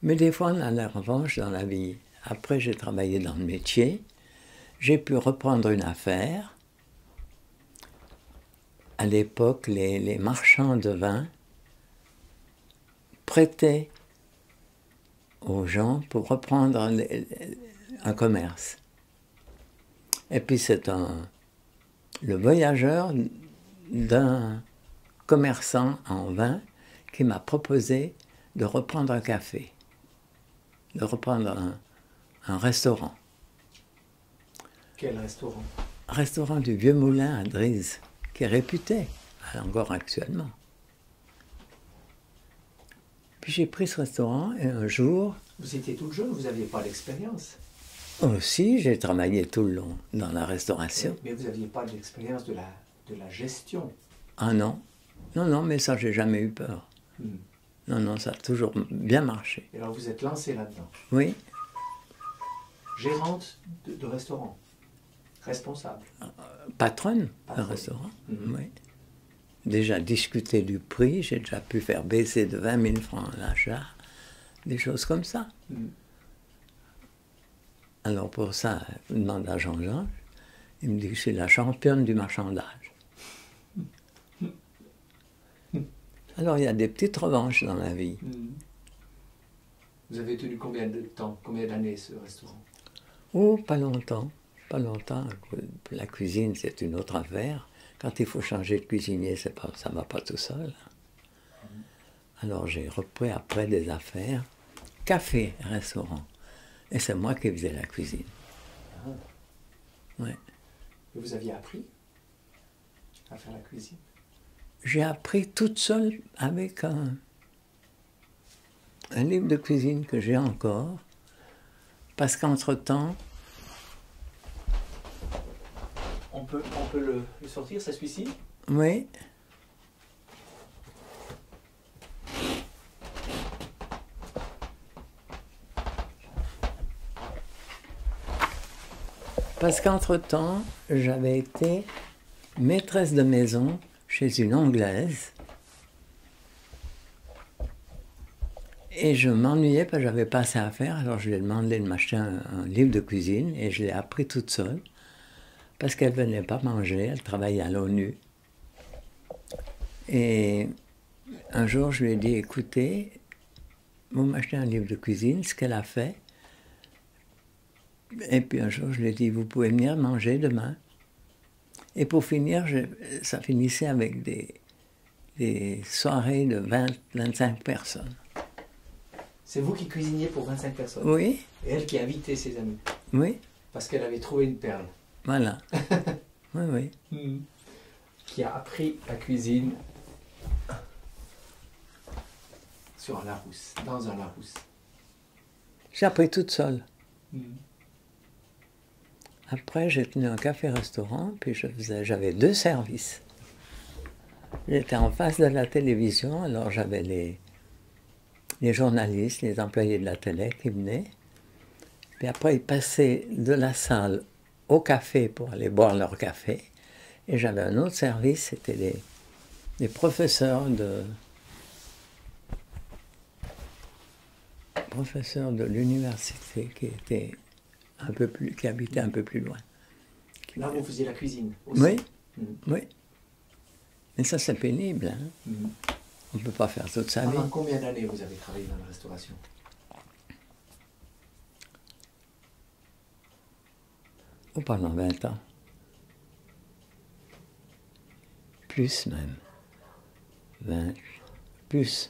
Mais des fois, on a la revanche dans la vie. Après, j'ai travaillé dans le métier. J'ai pu reprendre une affaire. À l'époque, les marchands de vin prêtaient aux gens pour reprendre un commerce. Et puis c'est le voyageur d'un commerçant en vin qui m'a proposé de reprendre un café, de reprendre un restaurant. Quel restaurant? Un restaurant du Vieux Moulin à Drise, qui est réputé, encore actuellement. Puis j'ai pris ce restaurant et un jour... Vous étiez toute jeune, vous n'aviez pas l'expérience. Aussi, j'ai travaillé tout le long dans la restauration. Mais vous n'aviez pas l'expérience de la gestion. Ah non, non, mais ça, j'ai jamais eu peur. Non, ça a toujours bien marché. Et alors vous êtes lancée là-dedans. Oui. Gérante de restaurant. Responsable. Patronne d'un restaurant, oui. Déjà discuter du prix, j'ai déjà pu faire baisser de 20 000 francs l'achat, des choses comme ça. Alors pour ça, je demande à Jean-Georges, il me dit que je suis la championne du marchandage. Alors il y a des petites revanches dans la vie. Vous avez tenu combien de temps, combien d'années ce restaurant? Oh, pas longtemps, pas longtemps. La cuisine, c'est une autre affaire. Quand il faut changer de cuisinier, ça ne va pas tout seul. Alors j'ai repris après des affaires, café, restaurant. Et c'est moi qui faisais la cuisine. Ouais. Et vous aviez appris à faire la cuisine? J'ai appris toute seule avec un livre de cuisine que j'ai encore. Parce qu'entre-temps... On peut le sortir, c'est celui-ci? Oui. Parce qu'entre-temps, j'avais été maîtresse de maison chez une Anglaise. Et je m'ennuyais parce que j'avais pas assez à faire. Alors je lui ai demandé de m'acheter un livre de cuisine et je l'ai appris toute seule. Parce qu'elle ne venait pas manger, elle travaillait à l'ONU. Et un jour, je lui ai dit, écoutez, vous m'achetez un livre de cuisine, ce qu'elle a fait. Et puis un jour, je lui ai dit, vous pouvez venir manger demain. Et pour finir, ça finissait avec des soirées de 20-25 personnes. C'est vous qui cuisiniez pour 25 personnes? Oui. Et elle qui invitait ses amis? Oui. Parce qu'elle avait trouvé une perle. Voilà. Oui. Qui a appris la cuisine sur un Larousse, dans un Larousse. J'ai appris toute seule. Après, j'ai tenu un café-restaurant, puis j'avais 2 services. J'étais en face de la télévision, alors j'avais les journalistes, les employés de la télé qui venaient. Puis après, ils passaient de la salle au café pour aller boire leur café. Et j'avais un autre service, c'était des professeurs de l'université qui habitaient un peu plus loin. Là, vous faisiez la cuisine aussi? Oui, oui. Mais ça, c'est pénible. Hein? On ne peut pas faire toute sa vie. Pendant combien d'années vous avez travaillé dans la restauration? Oh, pendant 20 ans. Plus même. 20, plus.